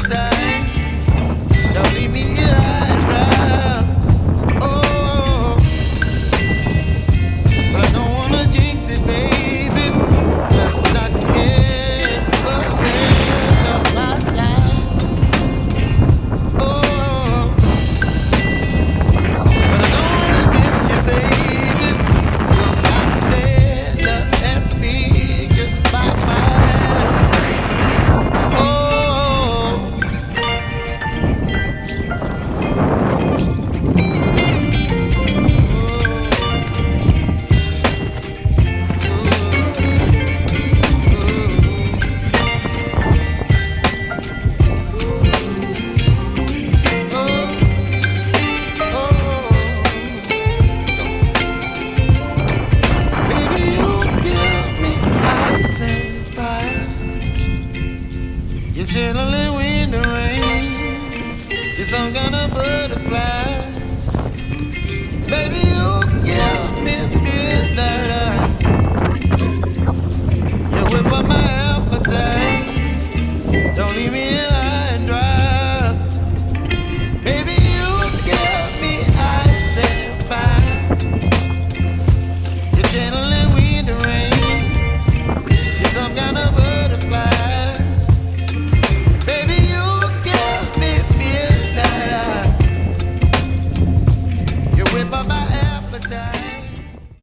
Kokusai. Don't leave me here high and dry. Oh, but I don't wanna jinx it, baby. Let's not get ahead of my time. Oh, but I don't wanna miss you, baby. So I stand up and speak just my mind. Oh, baby, you give me ice and fire. You're chilling in the rain. You're some kind of butterfly. Baby, you give me midnight